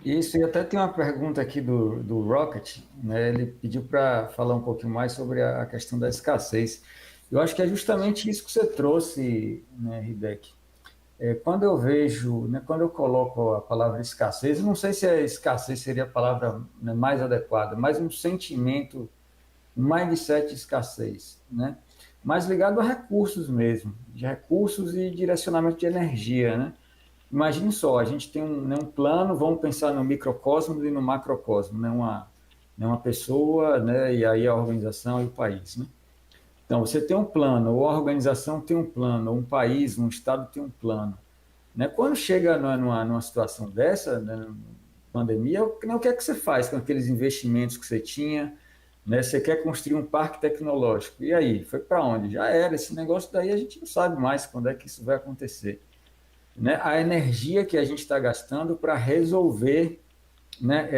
Isso, e até tem uma pergunta aqui do Rocket, né? Ele pediu para falar um pouquinho mais sobre a questão da escassez. Eu acho que é justamente isso que você trouxe, né, Hideki? Quando eu vejo, né, quando eu coloco a palavra escassez, eu não sei se a escassez seria a palavra, né, mais adequada, mas um sentimento, um mindset de escassez, né? Mais ligado a recursos mesmo, de recursos e direcionamento de energia, né? Imagine só, a gente tem um, né, um plano, vamos pensar no microcosmo e no macrocosmo, né, uma pessoa, né, e aí a organização e o país, né? Então, você tem um plano, ou a organização tem um plano, ou um país, um estado tem um plano. Né? Quando chega numa situação dessa, né, pandemia, o que é que você faz com aqueles investimentos que você tinha? Né? Você quer construir um parque tecnológico. E aí? Foi para onde? Já era. Esse negócio daí a gente não sabe mais quando é que isso vai acontecer. Né? A energia que a gente está gastando para resolver, né,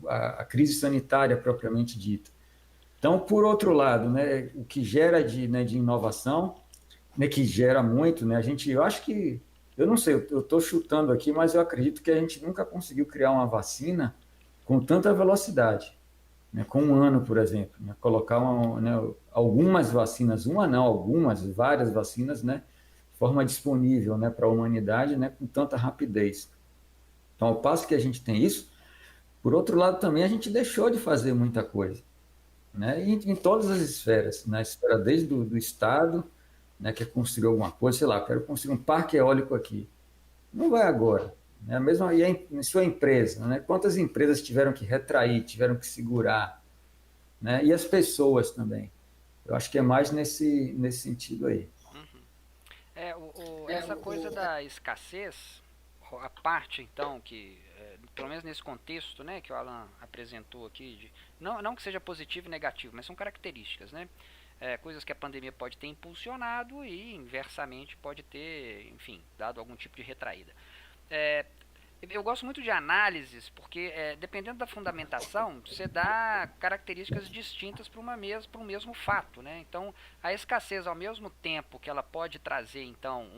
a crise sanitária propriamente dita. Então, por outro lado, né, o que gera de inovação, né, que gera muito, né, eu acho que, eu não sei, eu estou chutando aqui, mas eu acredito que a gente nunca conseguiu criar uma vacina com tanta velocidade, né, com um ano, por exemplo, né, colocar né, algumas vacinas, uma não, algumas, várias vacinas, né, de forma disponível, né, para a humanidade, né, com tanta rapidez. Então, ao passo que a gente tem isso, por outro lado também a gente deixou de fazer muita coisa, né, em todas as esferas, na esfera desde do Estado, né, quer construir alguma coisa, sei lá, quero construir um parque eólico aqui. Não vai agora. Né? Mesmo aí em sua empresa, né? Quantas empresas tiveram que retrair, tiveram que segurar, né? E as pessoas também. Eu acho que é mais nesse sentido aí. Uhum. Essa coisa da escassez, a parte então que, pelo menos nesse contexto, né, que o Alan apresentou aqui, não que seja positivo e negativo, mas são características, né? Coisas que a pandemia pode ter impulsionado e inversamente pode ter, enfim, dado algum tipo de retraída. É, eu gosto muito de análises, porque dependendo da fundamentação, você dá características distintas para um mesmo fato. Né? Então, a escassez, ao mesmo tempo que ela pode trazer então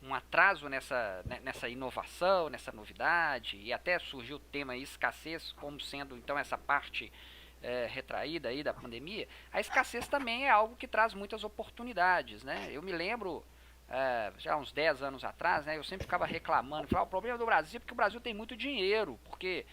um atraso nessa inovação, nessa novidade, e até surgiu o tema escassez como sendo então essa parte retraída aí da pandemia, a escassez também é algo que traz muitas oportunidades. Né? Eu me lembro já uns 10 anos atrás, né, eu sempre ficava reclamando, falava, o problema do Brasil é porque o Brasil tem muito dinheiro, porque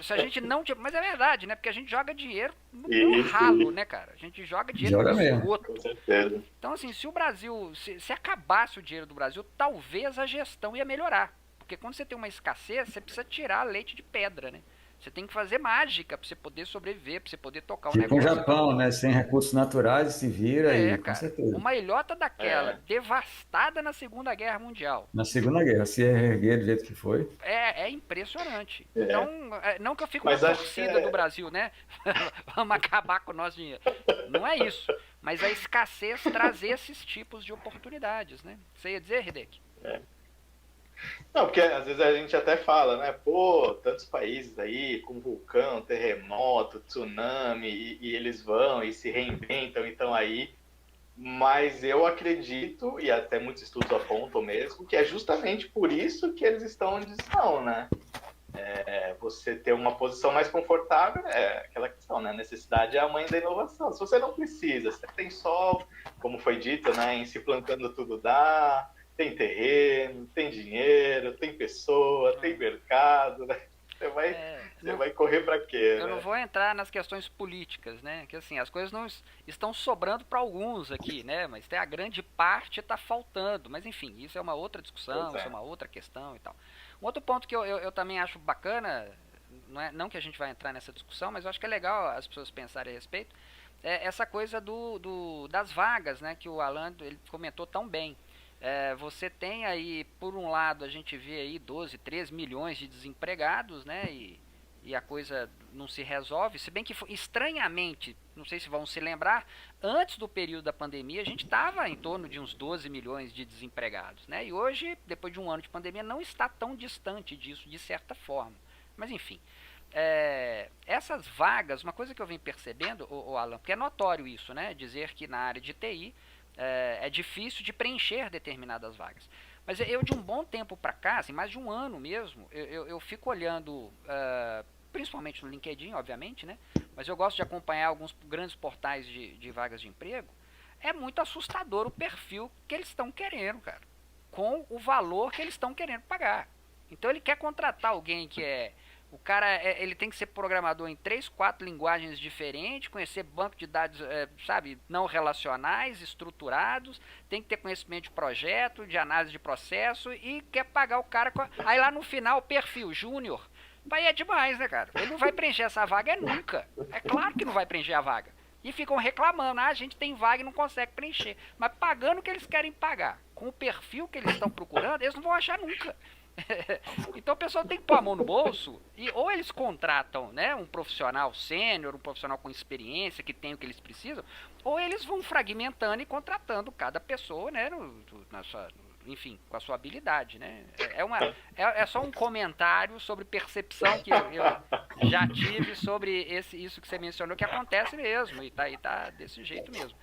se a gente não tinha, mas é verdade, né, porque a gente joga dinheiro no Isso, ralo, né, cara, a gente joga dinheiro no Joga mesmo. com esgoto. certeza. Então, assim, se o Brasil, se acabasse o dinheiro do Brasil, talvez a gestão ia melhorar, porque quando você tem uma escassez, você precisa tirar leite de pedra, né, você tem que fazer mágica para você poder sobreviver, para você poder tocar o Tipo o negócio. Então, Japão, né? Sem recursos naturais, se vira e com cara, certeza. uma ilhota daquela, É, devastada na Segunda Guerra Mundial, Na Segunda Guerra, se erguer do jeito que foi. é impressionante. é. Então, não que eu fico na Mas acho que torcida do é. Brasil, né? Vamos acabar com o nosso dinheiro. Não é isso. Mas a escassez traz esses tipos de oportunidades, né? Você ia dizer, Hideki? É. Não, porque às vezes a gente até fala, né? Pô, tantos países aí com vulcão, terremoto, tsunami, e eles vão e se reinventam, então aí. Mas eu acredito, e até muitos estudos apontam mesmo, que é justamente por isso que eles estão onde estão, né? Você ter uma posição mais confortável é aquela questão, né? A necessidade é a mãe da inovação. Se você não precisa, você tem sol, como foi dito, né? Em se plantando tudo dá, tem terreno, tem dinheiro, tem pessoa, tem mercado, né? Você vai, você Não, vai correr para quê, eu não né? vou entrar nas questões políticas, né? Que assim, as coisas não estão sobrando para alguns aqui, né? Mas tem a grande parte está faltando. Mas enfim, isso é uma outra Pois discussão, isso é é. uma outra questão e tal. Um outro ponto que eu também acho bacana, não que a gente vai entrar nessa discussão, mas eu acho que é legal as pessoas pensarem a respeito, é essa coisa das vagas, né? Que o Alan ele comentou tão bem. Você tem aí, por um lado, a gente vê aí 12, 13 milhões de desempregados, né? E a coisa não se resolve, se bem que estranhamente, não sei se vão se lembrar, antes do período da pandemia a gente estava em torno de uns 12 milhões de desempregados, né? E hoje, depois de um ano de pandemia, não está tão distante disso de certa forma. Mas enfim, essas vagas, uma coisa que eu venho percebendo, o Alan, porque é notório isso, né? Dizer que na área de TI é difícil de preencher determinadas vagas. Mas eu de um bom tempo para cá, assim, mais de um ano mesmo, eu fico olhando, principalmente no LinkedIn, obviamente, né? Mas eu gosto de acompanhar alguns grandes portais de vagas de emprego. É muito assustador o perfil que eles estão querendo, cara, com o valor que eles estão querendo pagar. Então ele quer contratar alguém que é... O cara, ele tem que ser programador em 3, 4 linguagens diferentes, conhecer banco de dados, sabe, não relacionais, estruturados, tem que ter conhecimento de projeto, de análise de processo e quer pagar o cara... Aí lá no final, perfil júnior, vai é demais, né, cara? Ele não vai preencher essa vaga nunca. É claro que não vai preencher a vaga. E ficam reclamando, a gente tem vaga e não consegue preencher. Mas pagando o que eles querem pagar, com o perfil que eles estão procurando, eles não vão achar nunca. Então o pessoal tem que pôr a mão no bolso e ou eles contratam, né, um profissional sênior, um profissional com experiência, que tem o que eles precisam, ou eles vão fragmentando e contratando cada pessoa, né, na sua, enfim, com a sua habilidade, né? É só um comentário sobre percepção que eu já tive sobre isso que você mencionou, que acontece mesmo, e tá desse jeito mesmo.